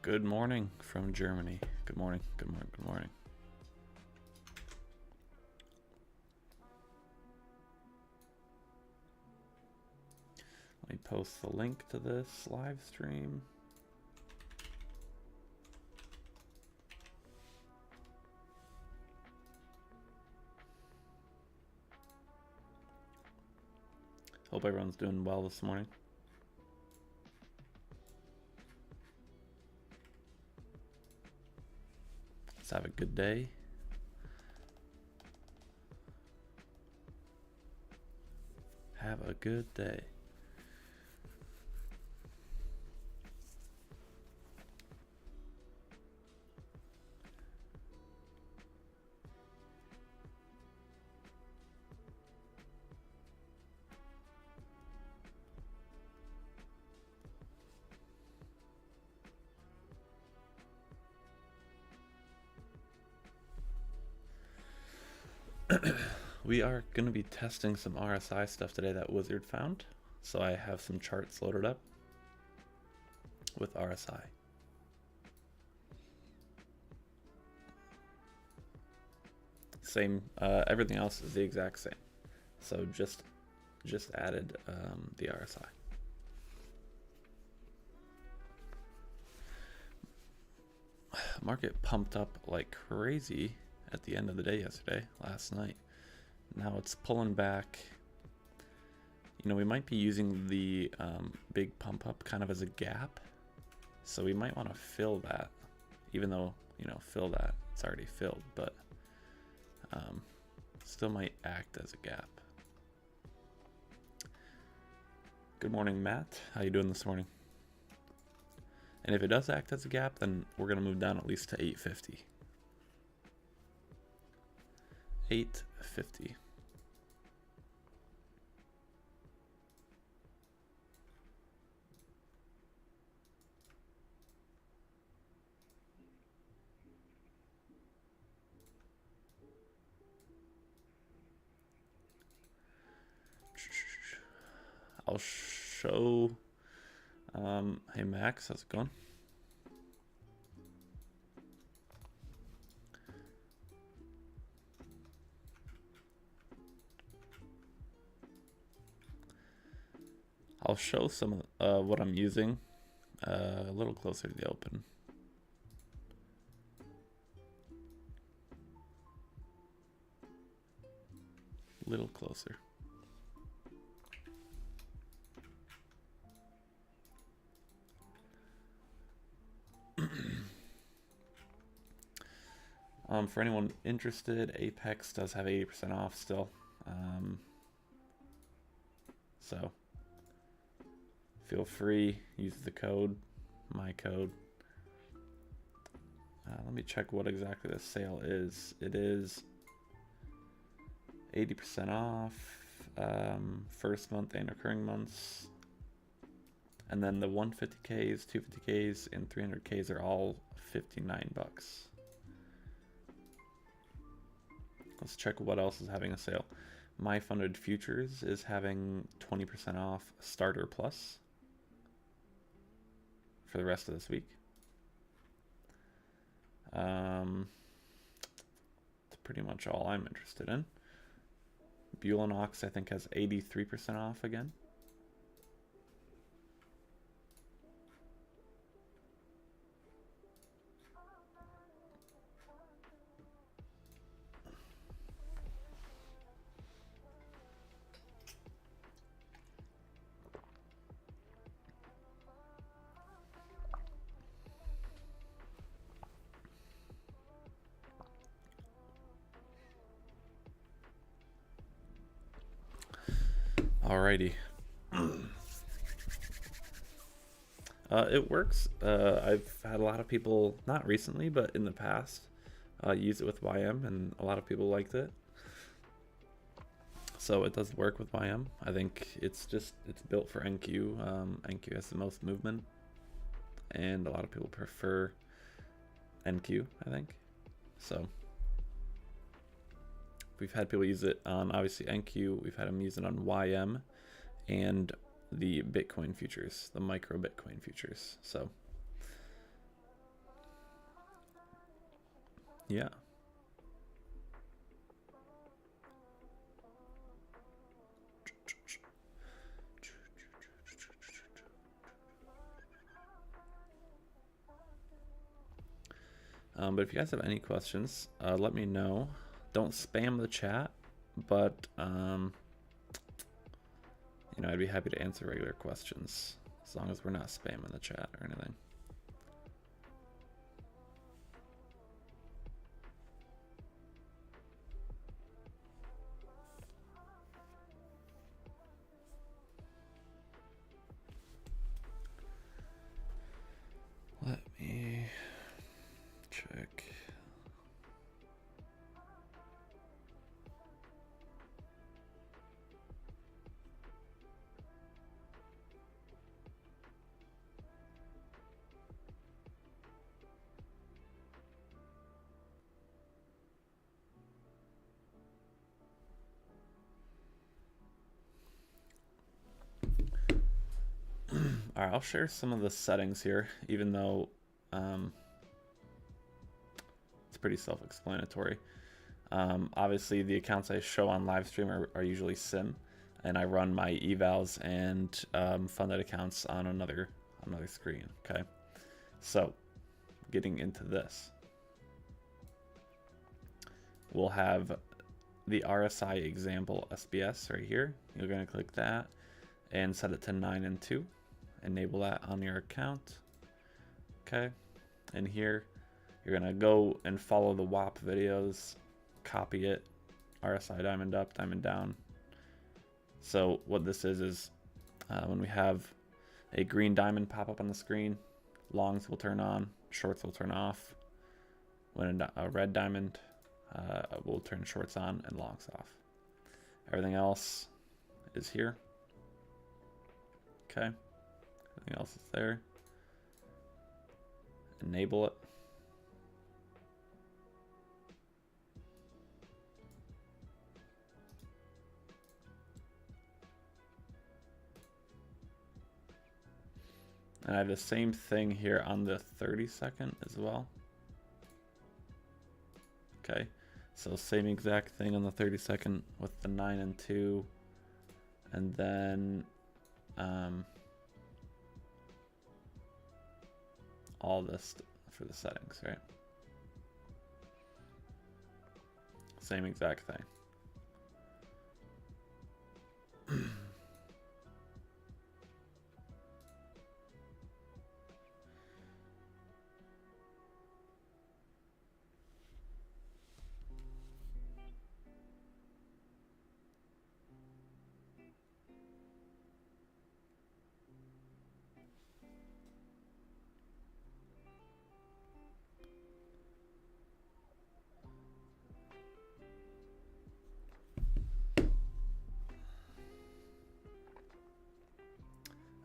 Good morning from Germany. Good morning, good morning, good morning. Let me post the link to this live stream. Hope everyone's doing well this morning. Let's have a good day. Have a good day. We are going to be testing some RSI stuff today that Wizard found. So I have some charts loaded up with RSI. Same, everything else is the exact same. So just added the RSI. Market pumped up like crazy at the end of the day yesterday, last night. Now it's pulling back. You know, we might be using the big pump up kind of as a gap. So we might want to fill that, even though, you know, fill that, it's already filled, but still might act as a gap. Good morning, Matt. How you doing this morning? And if it does act as a gap, then we're going to move down at least to 850. 850. I'll show. Hey Max, how's it going? I'll show some of what I'm using a little closer to the open. A little closer. For anyone interested, Apex does have 80% off still. So feel free, use the code, my code. Let me check what exactly the sale is. It is 80% off, first month and recurring months. And then the 150Ks, 250Ks, and 300Ks are all 59 bucks. Let's check what else is having a sale. My Funded Futures is having 20% off Starter Plus for the rest of this week. That's pretty much all I'm interested in. Bulanox, I think, has 83% off again. Alrighty. It works. I've had a lot of people, not recently, but in the past, use it with YM, and a lot of people liked it. So it does work with YM. I think it's built for NQ. NQ has the most movement, and a lot of people prefer NQ, I think. So we've had people use it on, obviously, NQ. We've had them use it on YM and the Bitcoin futures, the micro Bitcoin futures. So Yeah. But if you guys have any questions, let me know. Don't spam the chat, but you know, I'd be happy to answer regular questions as long as we're not spamming the chat or anything. Let me check. All right, I'll share some of the settings here, even though it's pretty self-explanatory. Obviously, the accounts I show on live stream are usually sim, and I run my evals and funded accounts on another screen. Okay, so getting into this, we'll have the RSI example SBS right here. You're going to click that and set it to 9 and 2. Enable that on your account. Okay, and here you're gonna go and follow the WAP videos, copy it, RSI diamond up, diamond down. So what this is when we have a green diamond pop up on the screen, longs will turn on, shorts will turn off. When a red diamond will turn shorts on and longs off. Everything else is here. Okay. Everything else is there. Enable it. And I have the same thing here on the 30-second as well. Okay, so same exact thing on the 30-second with the 9 and 2, and then all this for the settings, right? Same exact thing.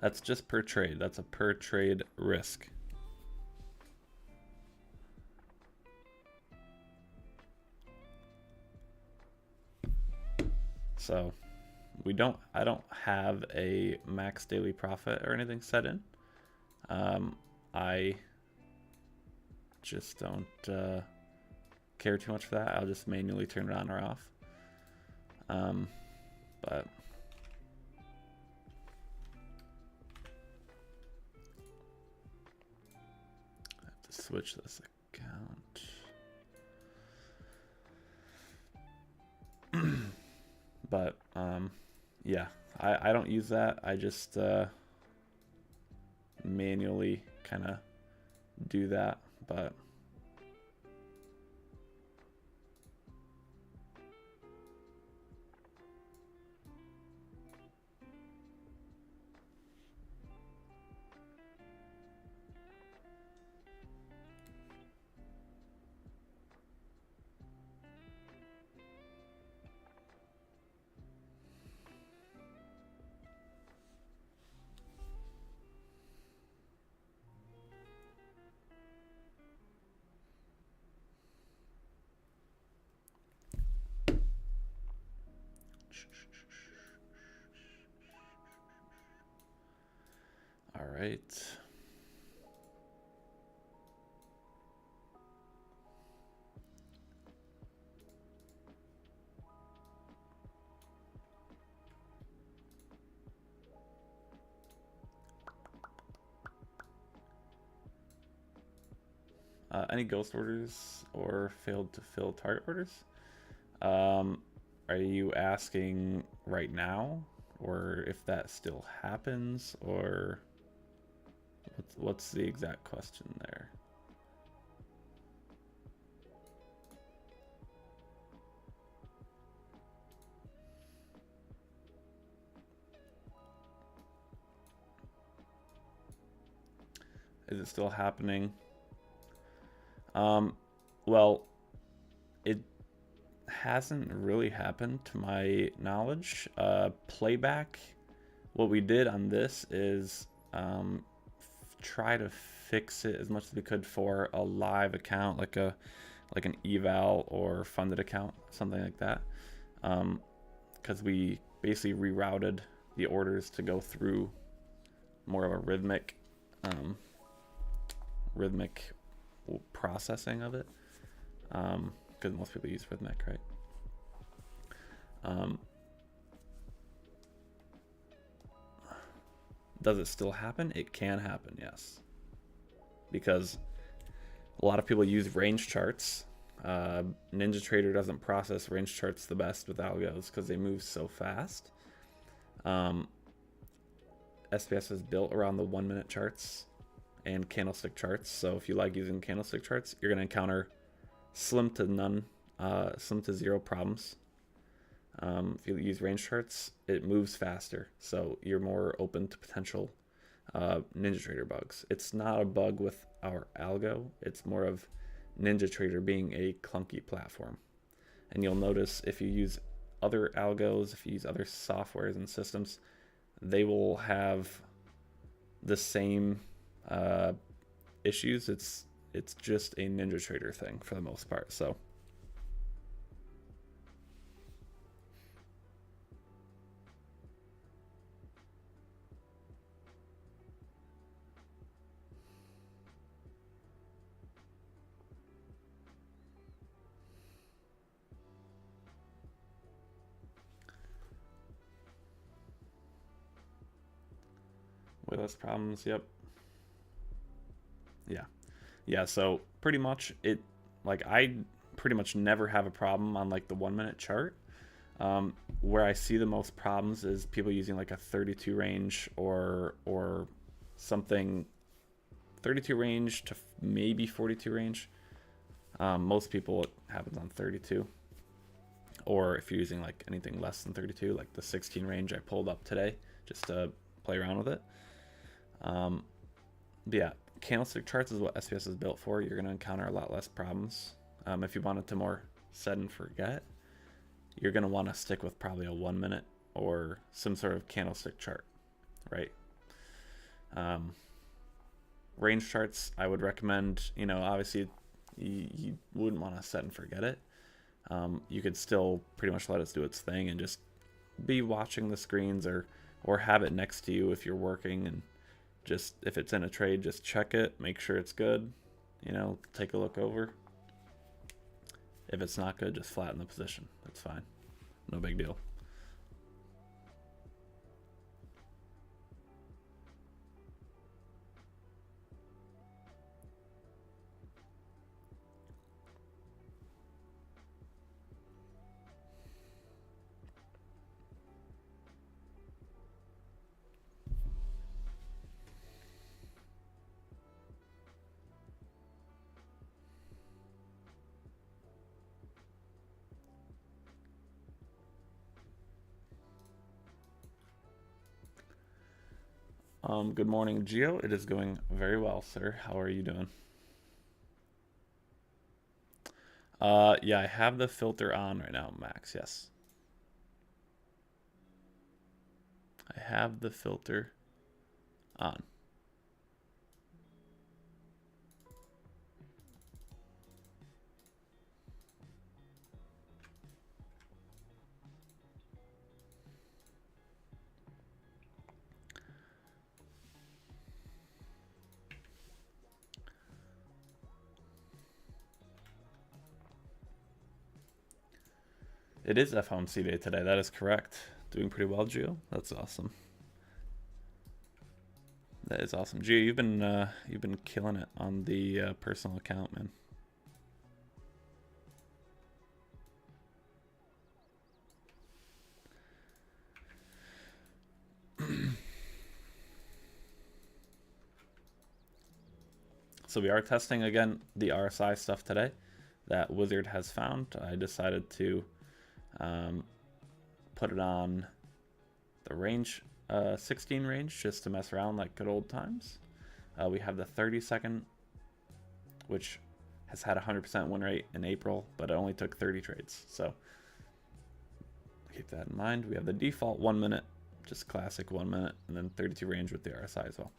That's just per trade. That's a per trade risk. So I don't have a max daily profit or anything set in. I just don't care too much for that. I'll just manually turn it on or off. But I have to switch this account. But yeah, I don't use that. I just manually kind of do that, but all right. Any ghost orders or failed to fill target orders? Are you asking right now, or if that still happens, or what's the exact question there? Is it still happening? Well, it hasn't really happened to my knowledge. Playback, what we did on this is try to fix it as much as we could for a live account, like an eval or funded account, something like that, because we basically rerouted the orders to go through more of a rhythmic processing of it, because most people use rhythmic, right? Does it still happen? It can happen, yes, because a lot of people use range charts. NinjaTrader doesn't process range charts the best with algos because they move so fast. SBS is built around the 1 minute charts and candlestick charts. So if you like using candlestick charts, you're going to encounter slim to zero problems. If you use range charts, it moves faster, so you're more open to potential NinjaTrader bugs. It's not a bug with our algo, it's more of NinjaTrader being a clunky platform. And you'll notice if you use other algos, if you use other softwares and systems, they will have the same issues. It's just a NinjaTrader thing for the most part. So Waitlist problems, yep. Yeah, so pretty much I pretty much never have a problem on like the 1 minute chart. Where I see the most problems is people using like a 32 range or something, 32 range to maybe 42 range. Most people, it happens on 32. Or if you're using like anything less than 32, like the 16 range I pulled up today just to play around with it. But yeah, candlestick charts is what SBS is built for. You're going to encounter a lot less problems. If you wanted to more set and forget, you're going to want to stick with probably a 1 minute or some sort of candlestick chart, right? Range charts, I would recommend, obviously you wouldn't want to set and forget it. You could still pretty much let it do its thing and just be watching the screens or have it next to you if you're working, and just if it's in a trade, just check it, make sure it's good, take a look over. If it's not good, just flatten the position. That's fine. No big deal. Good morning, Gio. It is going very well, sir. How are you doing? Yeah, I have the filter on right now, Max. Yes. I have the filter on. It is FOMC day today. That is correct. Doing pretty well, Gio. That's awesome. That is awesome. Gio, you've been killing it on the personal account, man. So we are testing again the RSI stuff today that Wizard has found. I decided to put it on the range 16 range just to mess around like good old times. We have the 30-second, which has had a 100% win rate in April, but it only took 30 trades. So keep that in mind. We have the default 1 minute, just classic 1 minute, and then 32 range with the RSI as well.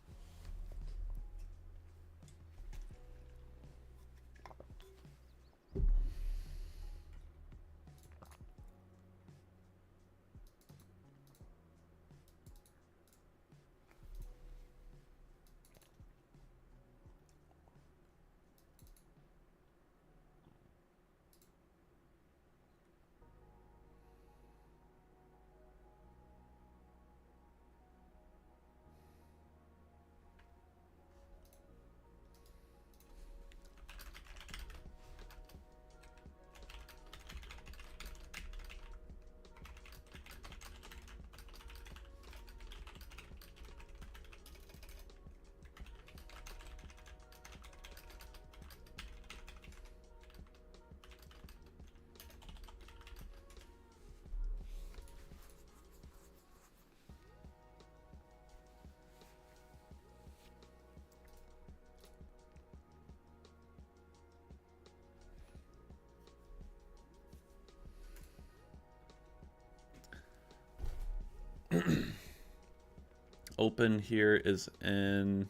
Open here is in,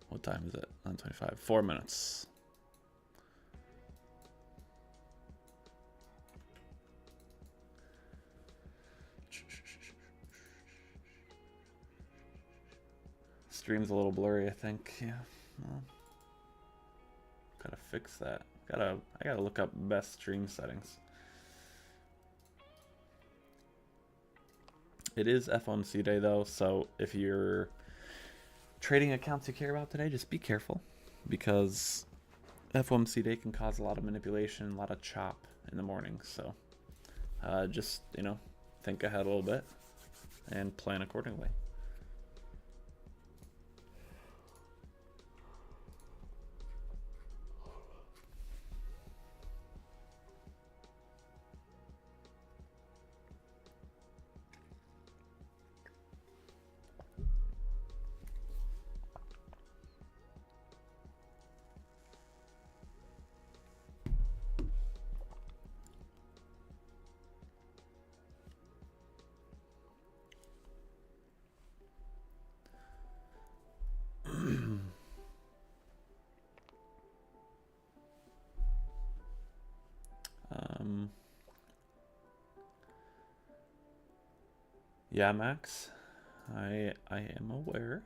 what time is it? 9:25. 4 minutes. Stream's a little blurry, I think. Yeah. Well, gotta fix that. I gotta look up best stream settings. It is FOMC day though, so if you're trading accounts you care about today, just be careful, because FOMC day can cause a lot of manipulation, a lot of chop in the morning. So just, you know, think ahead a little bit and plan accordingly. Yeah, Max, I am aware.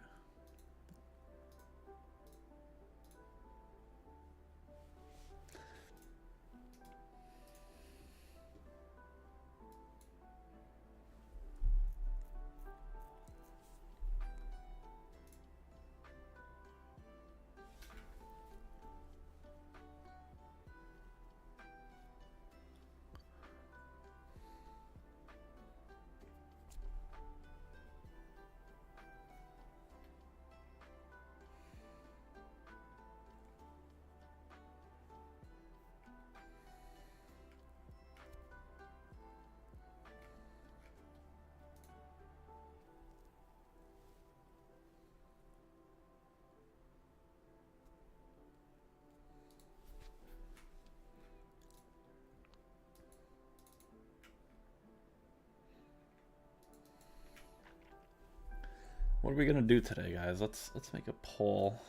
What are we gonna do today, guys? Let's make a poll.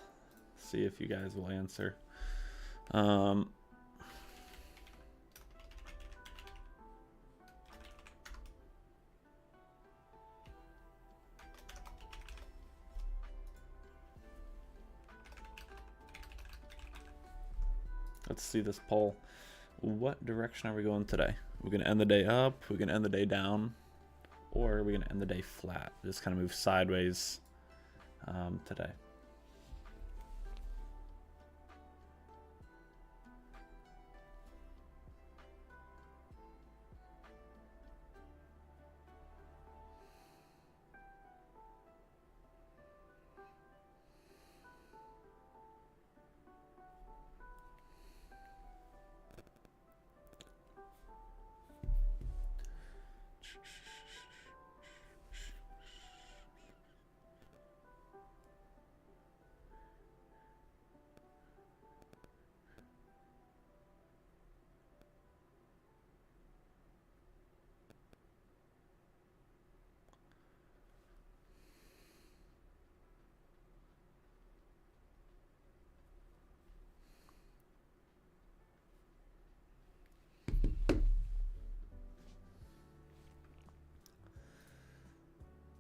See if you guys will answer. Let's see this poll. What direction are we going today? We're gonna end the day up, we're gonna end the day down, or are we gonna end the day flat? Just kind of move sideways today.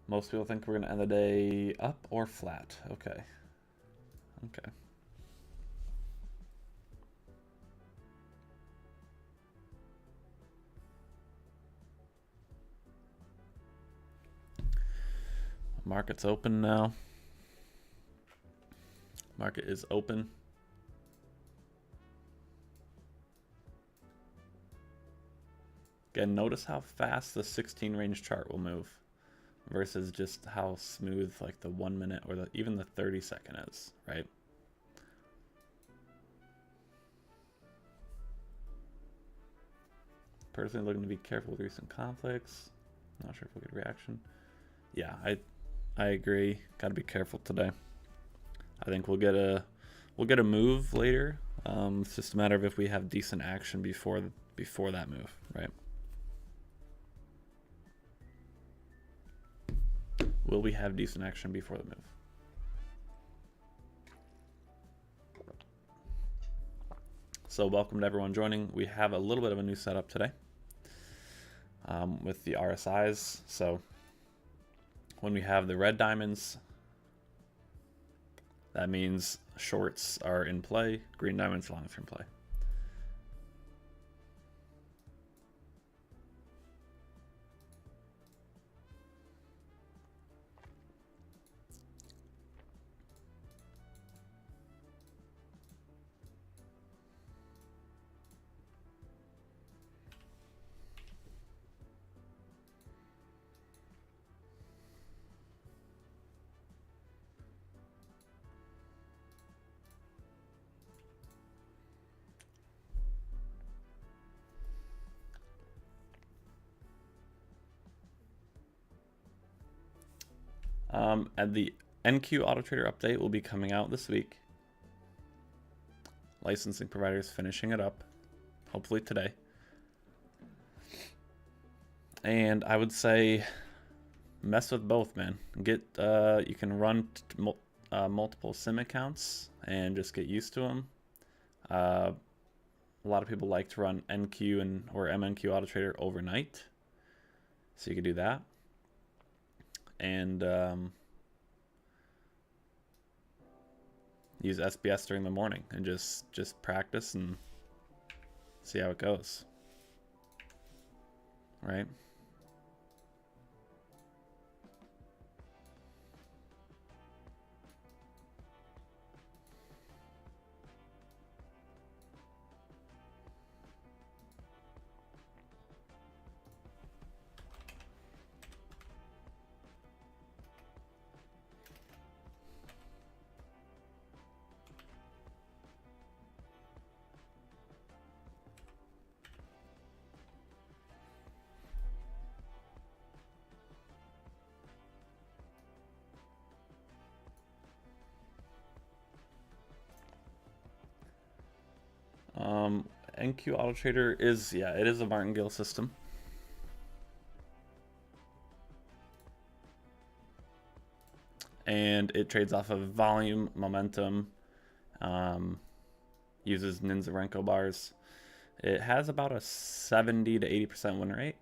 Most people think we're going to end the day up or flat. Okay. Okay. Market's open now. Market is open. Again, notice how fast the 16 range chart will move versus just how smooth like the 1 minute or even the 30-second is, right? Personally looking to be careful with recent conflicts. Not sure if we'll get a reaction. Yeah, I agree. Got to be careful today. I think we'll get a move later. It's just a matter of if we have decent action before that move, right? Will we have decent action before the move? So welcome to everyone joining. We have a little bit of a new setup today with the RSIs. So when we have the red diamonds, that means shorts are in play. Green diamonds, longs are in play. And the NQ Autotrader update will be coming out this week. Licensing providers finishing it up, hopefully today. And I would say mess with both, man. Get you can run multiple sim accounts and just get used to them. A lot of people like to run NQ or MNQ Autotrader overnight, so you could do that. And use SBS during the morning and just practice and see how it goes, right? NQ Autotrader is, yeah, it is a martingale system. And it trades off of volume, momentum, uses Ninzarenko bars. It has about a 70 to 80% win rate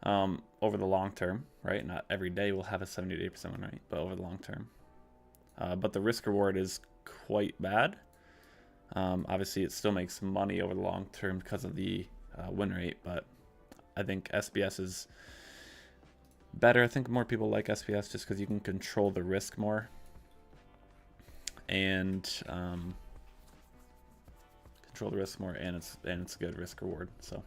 over the long term, right? Not every day will have a 70 to 80% win rate, but over the long term. But the risk reward is quite bad. Obviously, it still makes money over the long term because of the win rate, but I think SBS is better. I think more people like SBS just because you can control the risk more. and control the risk more, and it's a good risk reward. So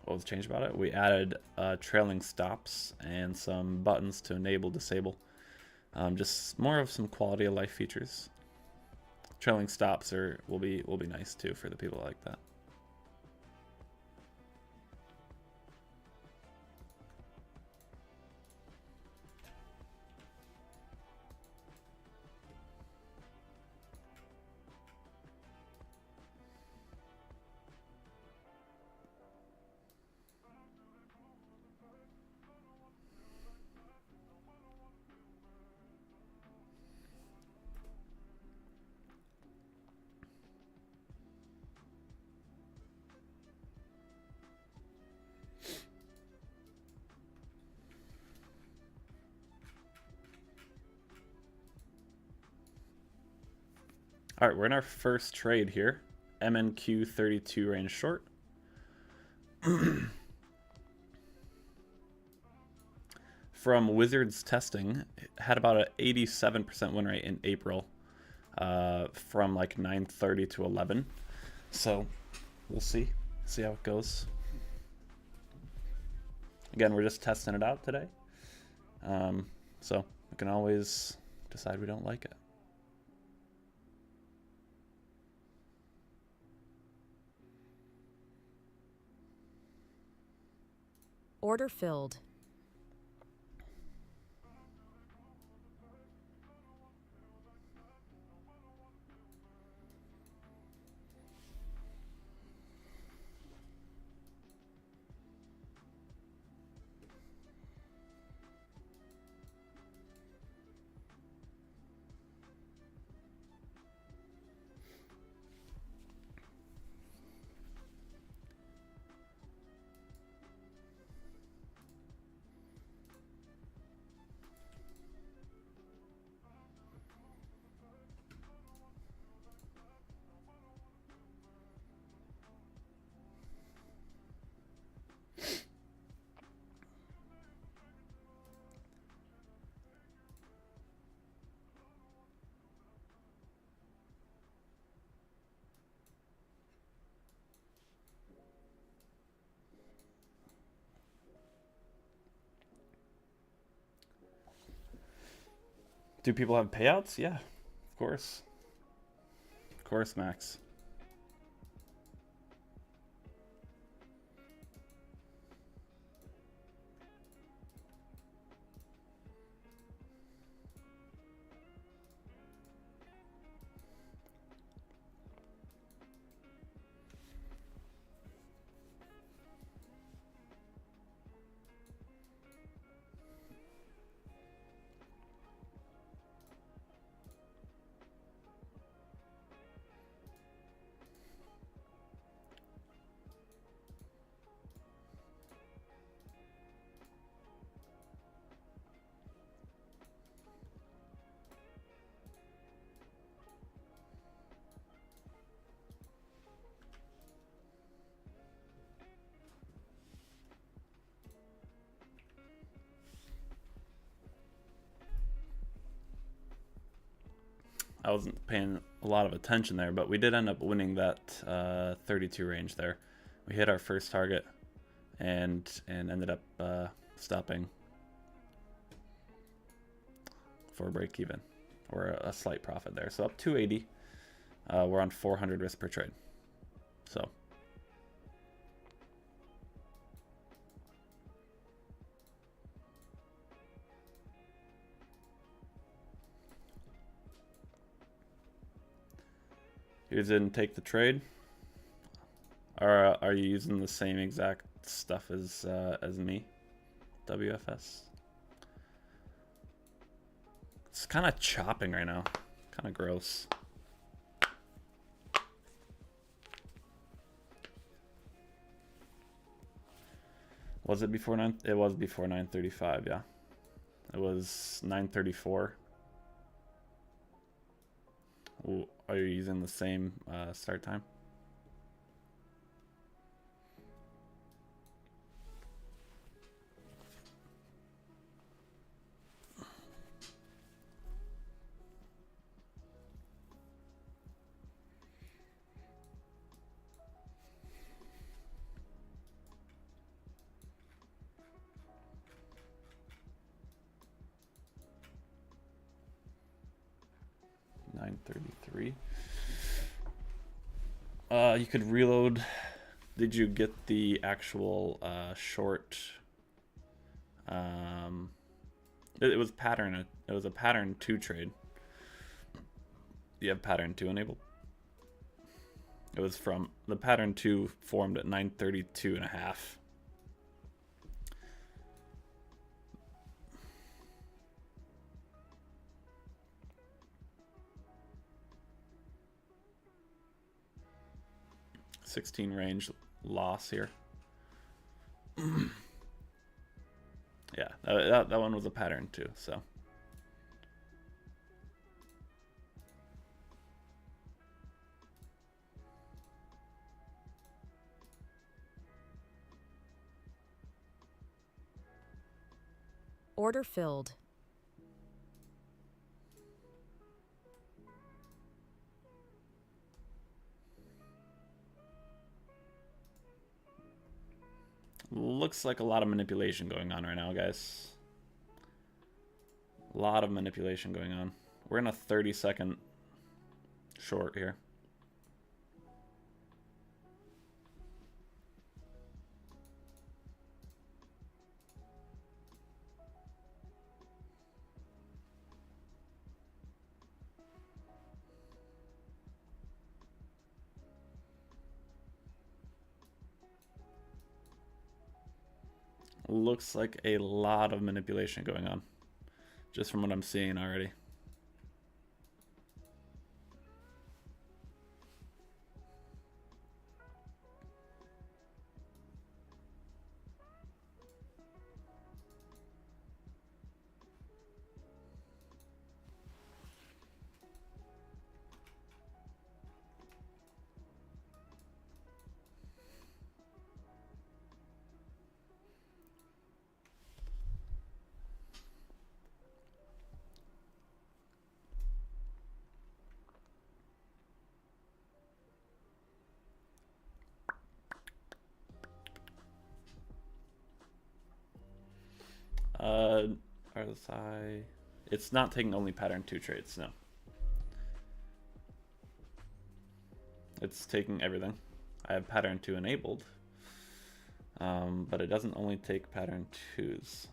what was changed about it? We added trailing stops and some buttons to enable, disable. Just more of some quality of life features. Trailing stops will be nice too for the people like that. All right, we're in our first trade here. MNQ 32 range short. From Wizards Testing, it had about an 87% win rate in April, from like 9:30 to 11. So we'll see how it goes. Again, we're just testing it out today. So we can always decide we don't like it. Order filled. Do people have payouts? Yeah, of course. Of course, Max. I wasn't paying a lot of attention there, but we did end up winning that 32 range there. We hit our first target and ended up stopping for a break even, or a slight profit there. So up 280. We're on 400 risk per trade. So you didn't take the trade. Are you using the same exact stuff as me? WFS. It's kind of chopping right now. Kind of gross. Was it before 9? It was before 9:35. Yeah, it was 9:34. Are you using the same start time? 933. You could reload. Did you get the actual short? It was pattern. It was a pattern 2 trade. You have pattern 2 enabled. It was from the pattern 2 formed at 932.5. $16 range loss here. Yeah, that one was a pattern too, so. Order filled. Looks like a lot of manipulation going on right now, guys. A lot of manipulation going on. We're in a 30-second short here. Looks like a lot of manipulation going on, just from what I'm seeing already. RSI, it's not taking only pattern 2 trades, no. It's taking everything. I have pattern 2 enabled, but it doesn't only take pattern 2s.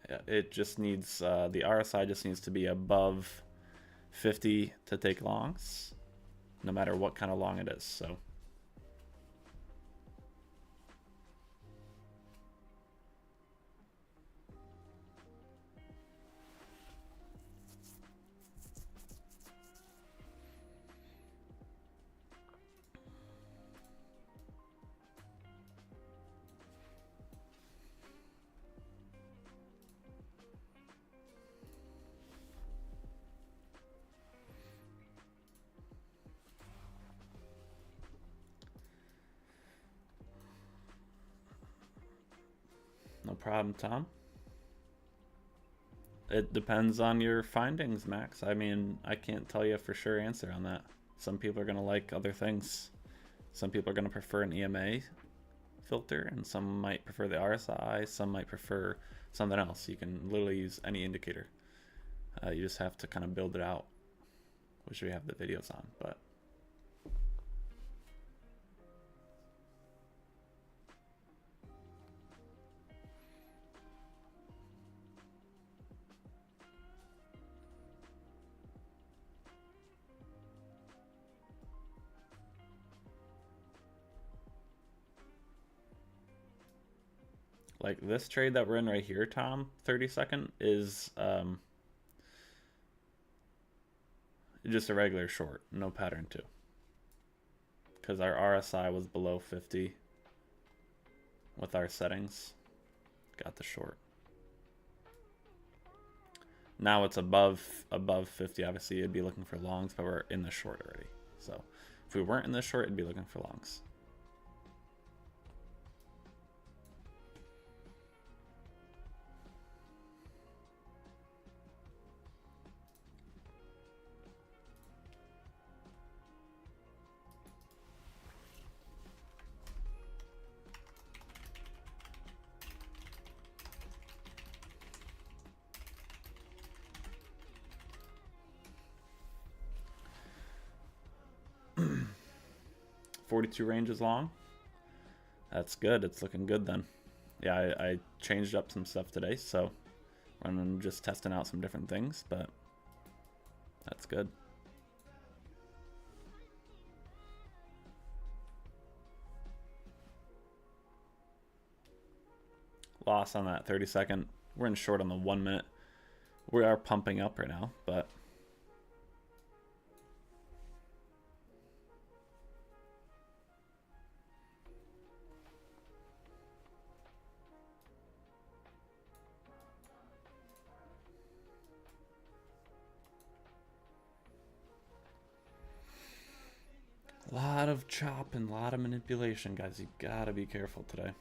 Yeah, it just needs, the RSI just needs to be above 50 to take longs, no matter what kind of long it is, so. No problem, Tom. It depends on your findings, Max. I mean, I can't tell you a for sure answer on that. Some people are going to like other things. Some people are going to prefer an EMA filter, and some might prefer the RSI. Some might prefer something else. You can literally use any indicator. You just have to kind of build it out, which we have the videos on, but. Like this trade that we're in right here, Tom, 30-second, is just a regular short, no pattern 2. Because our RSI was below 50 with our settings. Got the short. Now it's above 50. Obviously, it'd be looking for longs, but we're in the short already. So if we weren't in the short, it'd be looking for longs. 42 range is long. That's good. It's looking good then. Yeah, I changed up some stuff today, so I'm just testing out some different things, but that's good. Loss on that 30-second. We're in short on the 1 minute. We are pumping up right now, but a lot of chop and a lot of manipulation, guys. You gotta be careful today.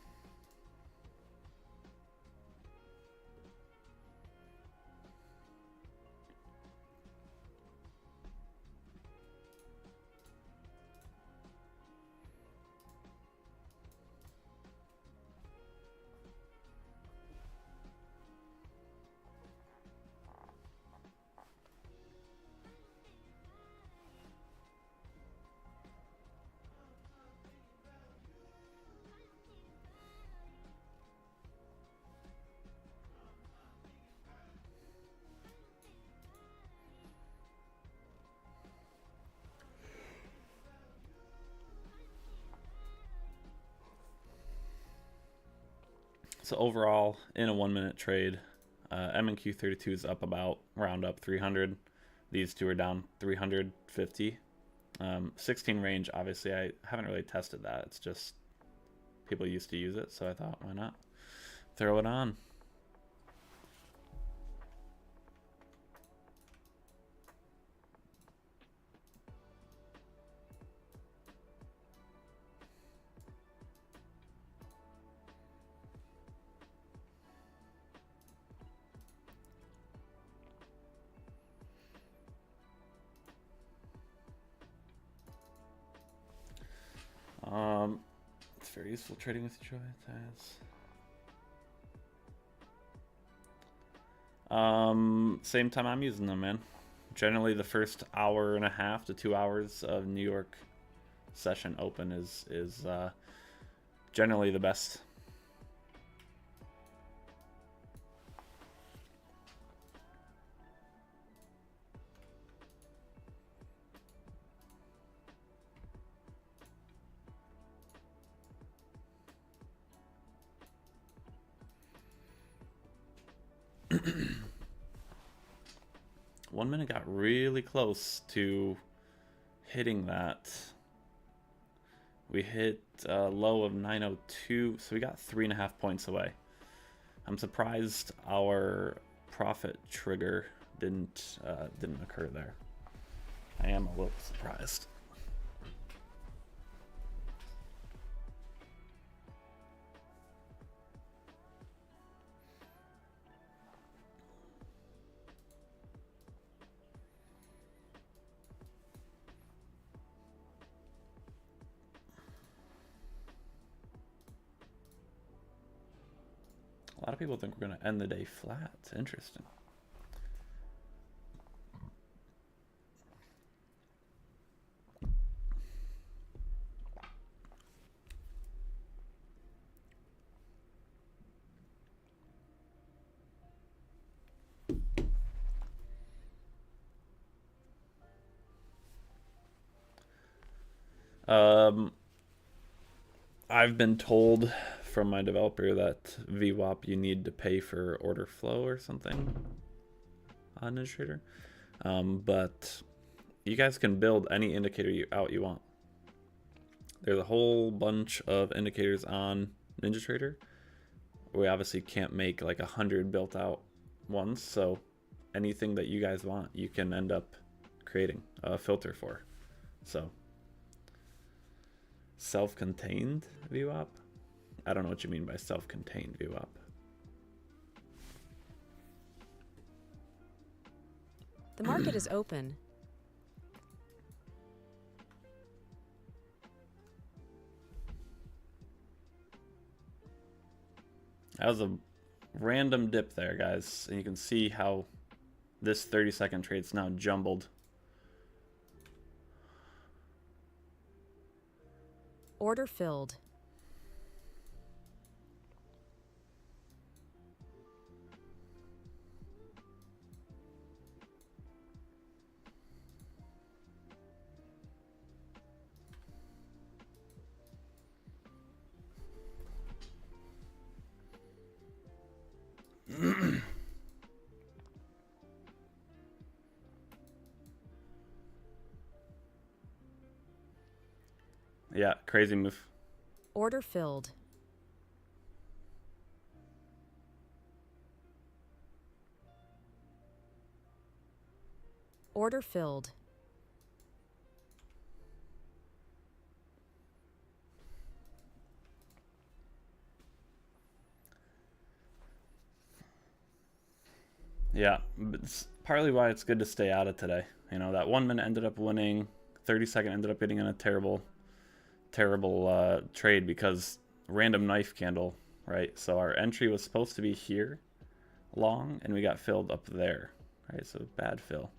So overall, in a 1 minute trade, M&Q 32 is up about, round up 300. These two are down 350. 16 range, obviously, I haven't really tested that. It's just people used to use it, so I thought, why not throw it on? It's very useful trading with each other. Same time I'm using them, man. Generally, the first hour and a half to 2 hours of New York session open is generally the best. One minute got really close to hitting that. We hit a low of 902, so we got 3.5 points away. I'm surprised our profit trigger didn't occur there. I am a little surprised. A lot of people think we're going to end the day flat. Interesting. I've been told from my developer that VWAP you need to pay for order flow or something on NinjaTrader. But you guys can build any indicator you want. There's a whole bunch of indicators on NinjaTrader. We obviously can't make like 100 built out ones, so anything that you guys want, you can end up creating a filter for. So self-contained VWAP? I don't know what you mean by self-contained VWAP. The market is open. That was a random dip there, guys. And you can see how this 30-second trade's now jumbled. Order filled. Yeah, crazy move. Order filled. Order filled. Yeah, it's partly why it's good to stay out of today. You know, that 1 minute ended up winning, 30-second ended up getting in a terrible trade because random knife candle, right? So our entry was supposed to be here long and we got filled up there, right? So bad fill.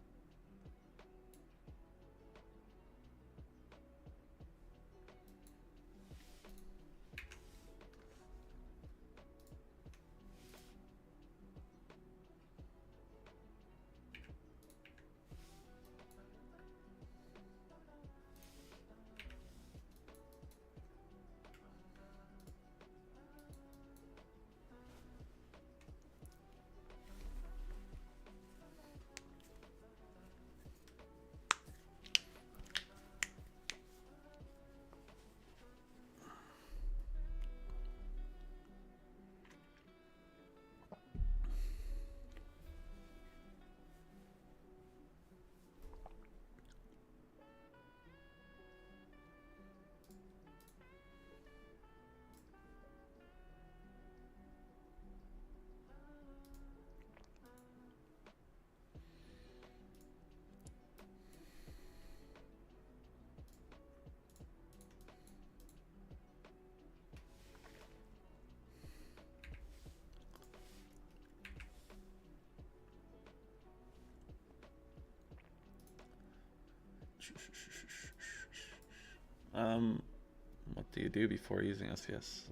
What do you do before using SES?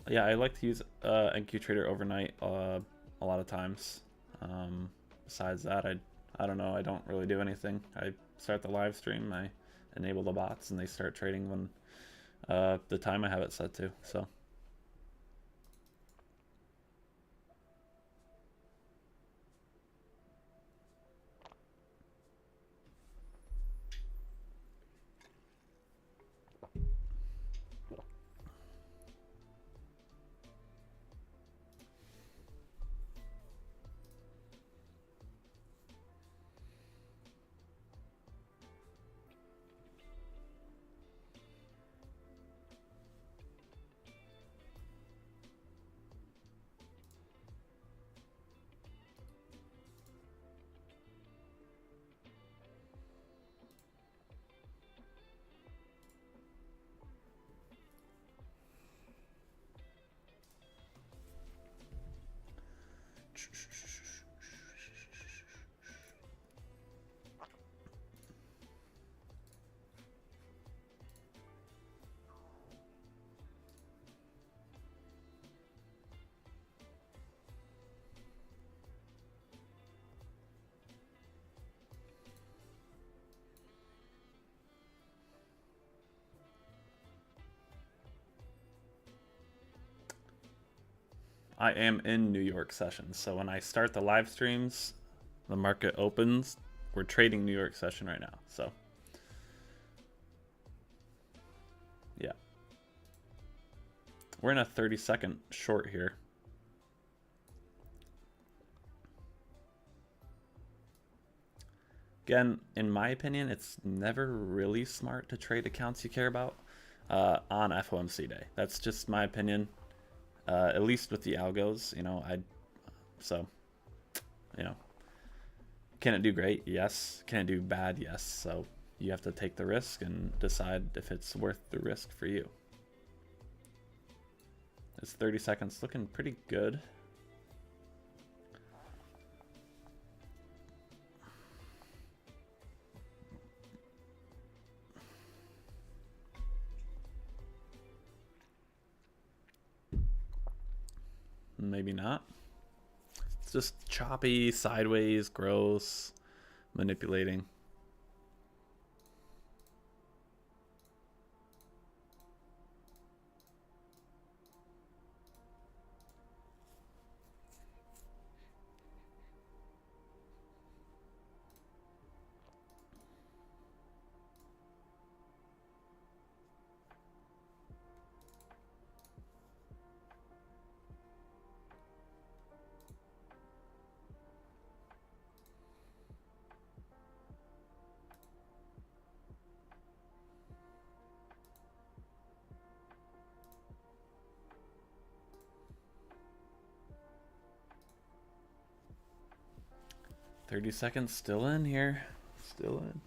Yeah, I like to use NQTrader overnight a lot of times. Besides that, I don't know. I don't really do anything. I start the live stream, I enable the bots, and they start trading when the time I have it set to. So. I am in New York sessions, so when I start the live streams, the market opens. We're trading New York session right now, so yeah. We're in a 30-second short here. Again, in my opinion, it's never really smart to trade accounts you care about on FOMC day. That's just my opinion. At least with the algos, you know, can it do great? Yes. Can it do bad? Yes. So you have to take the risk and decide if it's worth the risk for you. It's 30 seconds looking pretty good. maybe not. It's just choppy, sideways, gross, manipulating. $30 seconds still in here. Still in.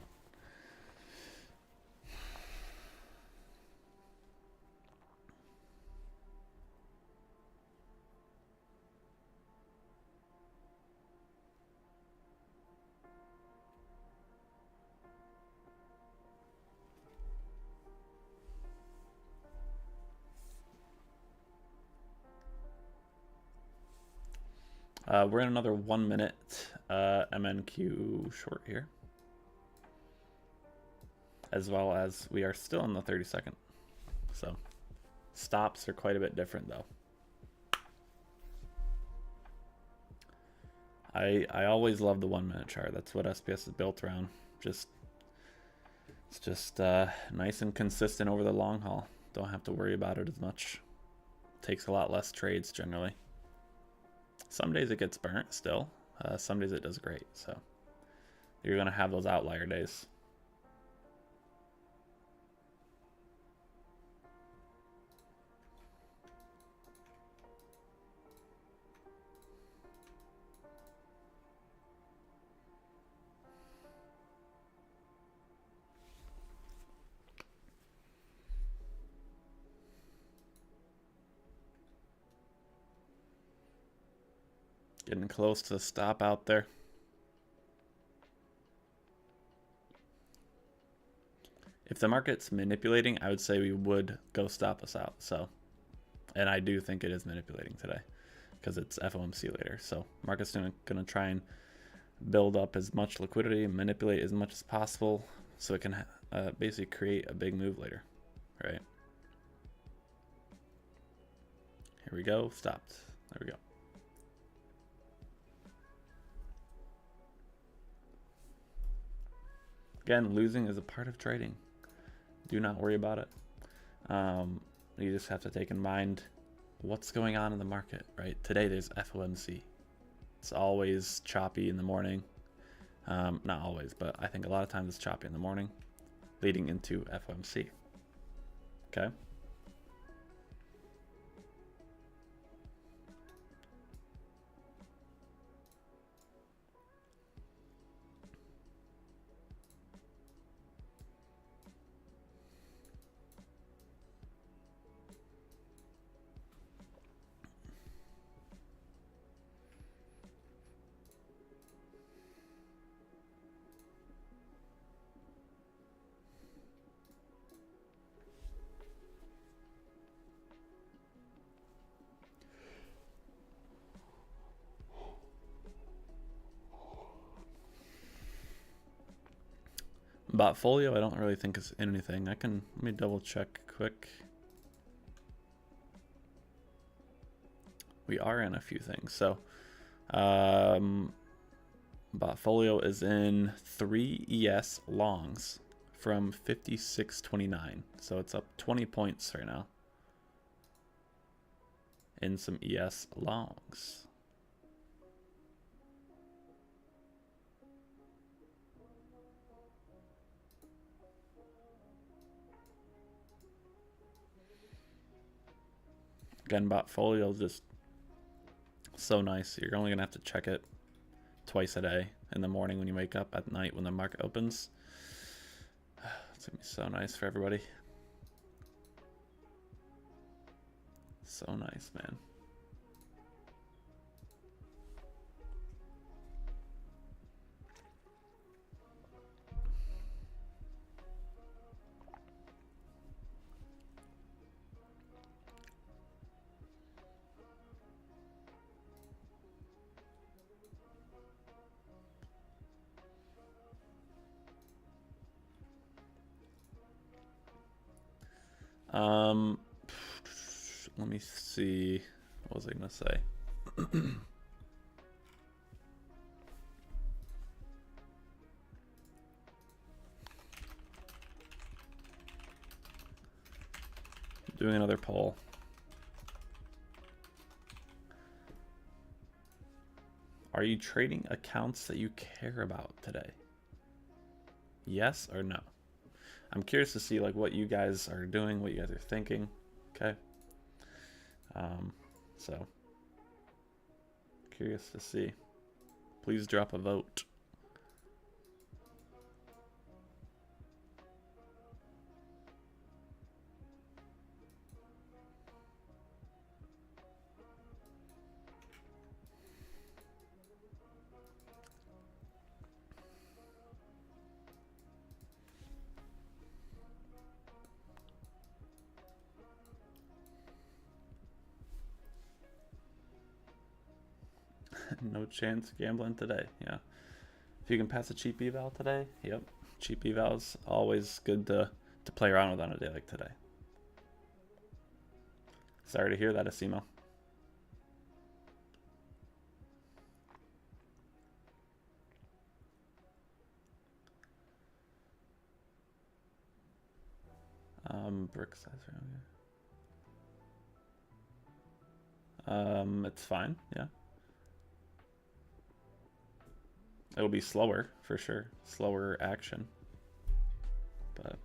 We're in another 1 minute MNQ short here, as well as we are still in the 30 second. So stops are quite a bit different though. I always love the 1 minute chart. That's what SPS is built around. It's just nice and consistent over the long haul. Don't have to worry about it as much. Takes a lot less trades generally. Some days it gets burnt still. Some days it does great. So you're going to have those outlier days. Getting close to the stop out there. If the market's manipulating, I would say we would go stop us out. So, and I do think it is manipulating today because it's FOMC later. So market's going to try and build up as much liquidity and manipulate as much as possible so it can basically create a big move later, right? Here we go, stopped. There we go. Again, losing is a part of trading. Do not worry about it. You just have to take in mind what's going on in the market, right? Today there's FOMC. It's always choppy in the morning. Not always, but I think a lot of times it's choppy in the morning leading into FOMC. Okay. Botfolio, I don't really think is anything. Let me double check quick. We are in a few things. So, Botfolio is in 3 ES longs from 56.29. So it's up 20 points right now in some ES longs. Again, Botfolio is just so nice. You're only gonna have to check it twice a day, in the morning when you wake up, at night when the market opens. It's gonna be so nice for everybody. So nice, man. Um, let me see. What was I gonna say? Doing another poll. Are you trading accounts that you care about today? Yes or no? I'm curious to see like what you guys are doing, what you guys are thinking. Okay. So curious to see. Please drop a vote. No chance gambling today. Yeah. If you can pass a cheap eval today, yep. Cheap eval's always good to play around with on a day like today. Sorry to hear that, Asimo. Brick size around here. It's fine, yeah. It'll be slower for sure. Slower action. But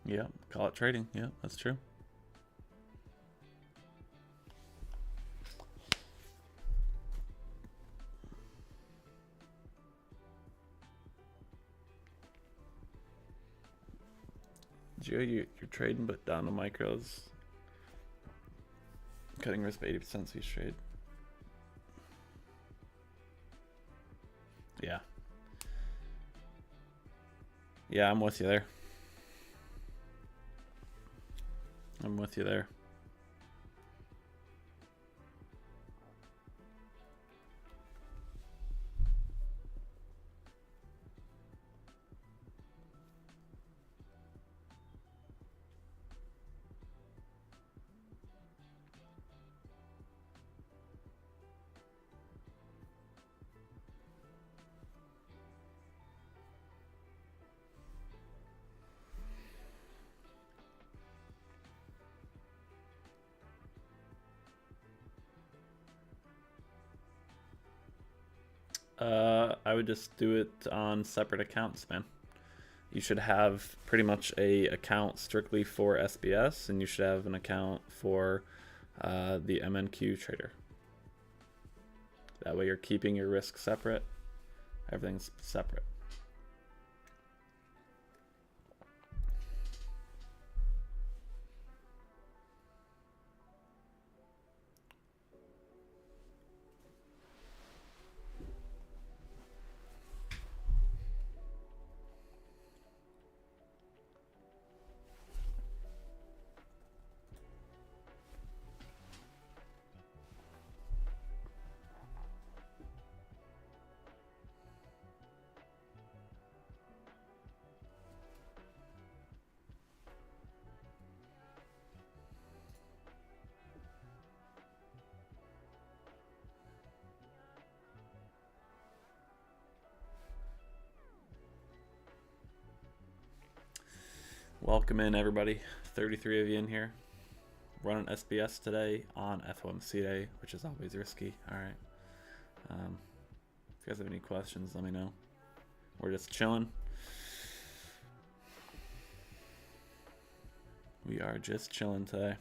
yeah, call it trading. Yeah, that's true. Geo, you're trading, but down to micros. Cutting risk by 80% so you trade. Yeah. Yeah, I'm with you there. I'm with you there. I would just do it on separate accounts, man. You should have pretty much a account strictly for SBS, and you should have an account for the MNQ trader. That way you're keeping your risk separate. Everything's separate. Welcome in, everybody. 33 of you in here. Running SBS today on FOMC day, which is always risky. All right. If you guys have any questions, let me know. We're just chilling. We are just chilling today.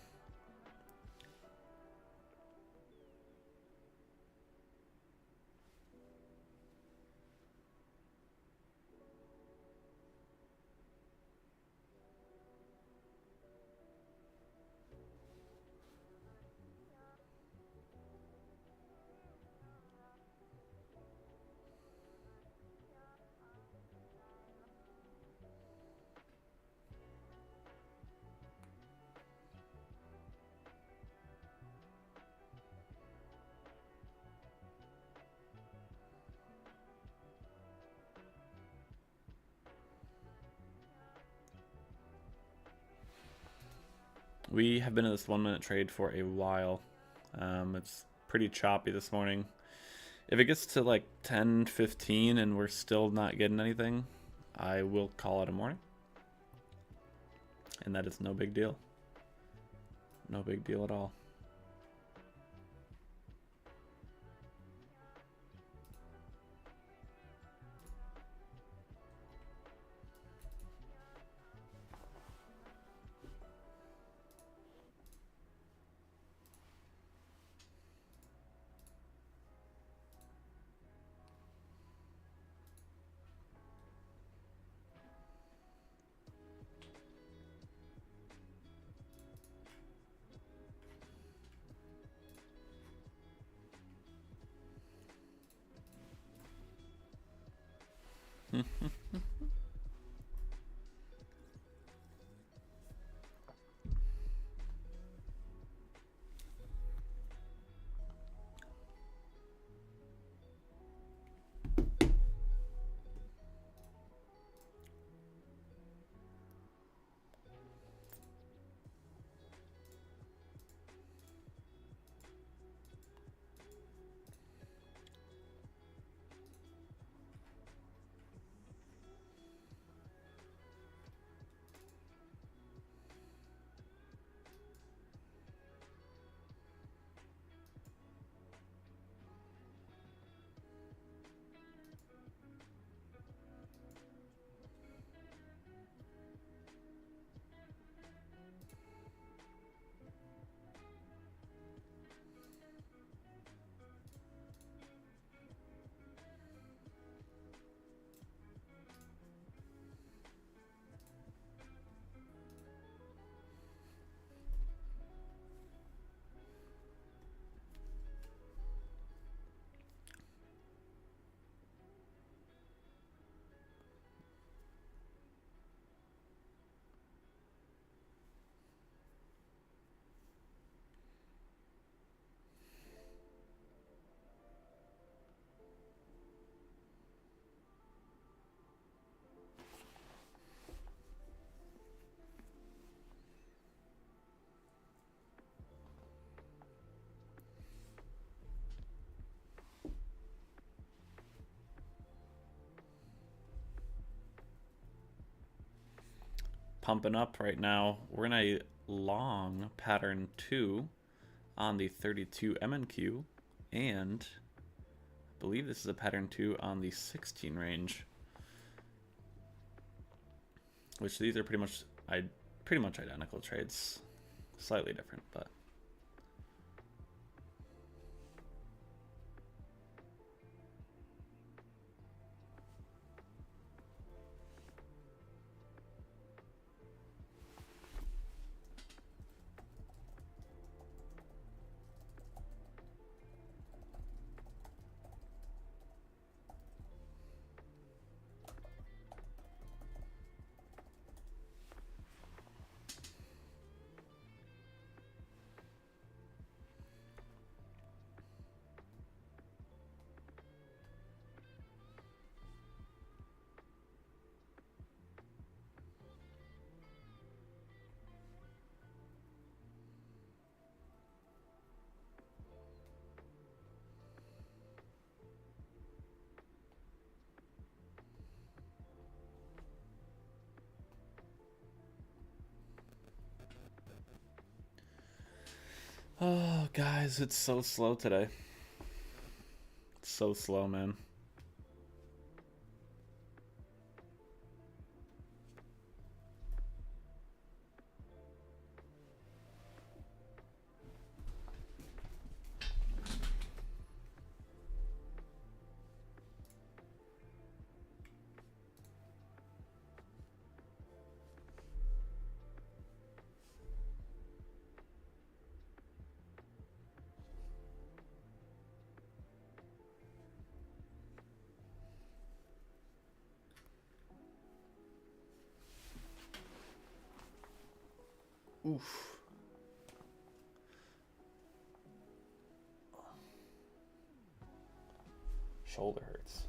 We have been in this 1 minute trade for a while. It's pretty choppy this morning. If it gets to like 10:15 and we're still not getting anything, I will call it a morning. And that is no big deal. No big deal at all. Pumping up right now. We're in a long pattern 2 on the 32 MNQ, and I believe this is a pattern 2 on the 16 range, which these are pretty much identical trades, slightly different, but oh, guys, it's so slow today. It's so slow, man. Oof. Shoulder hurts.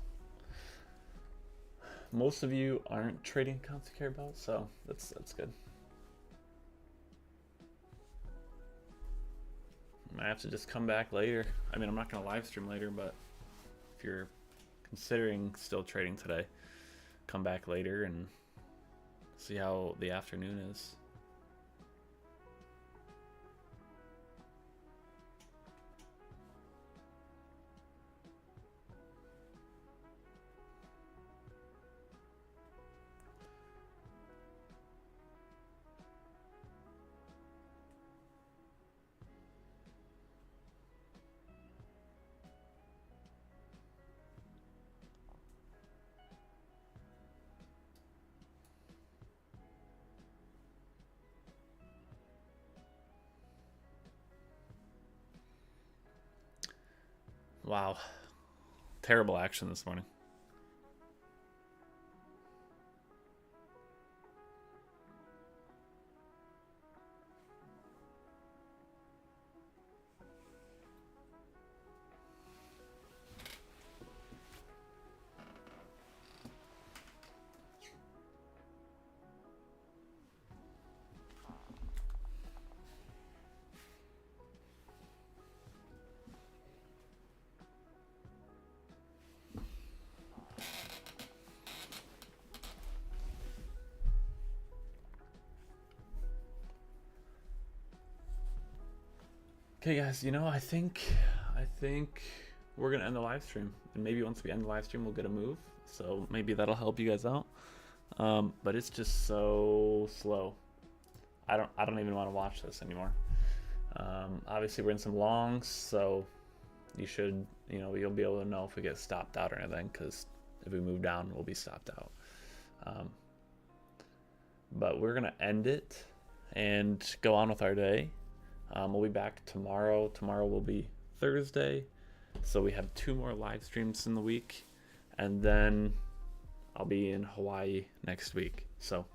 Most of you aren't trading accounts you care about, so that's good. Might have to just come back later. I mean, I'm not going to live stream later, but if you're considering still trading today, come back later and see how the afternoon is. Wow. Terrible action this morning. Okay, guys, you know, I think we're gonna end the live stream, and maybe once we end the live stream, we'll get a move. So maybe that'll help you guys out. But it's just so slow. I don't even want to watch this anymore. Obviously, we're in some longs, so you'll be able to know if we get stopped out or anything, because if we move down, we'll be stopped out. But we're gonna end it and go on with our day. We'll be back tomorrow. Tomorrow will be Thursday. So we have 2 more live streams in the week. And then I'll be in Hawaii next week. So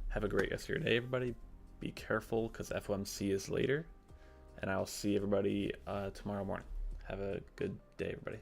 have a great rest of your day, everybody. Be careful because FOMC is later. And I'll see everybody tomorrow morning. Have a good day, everybody.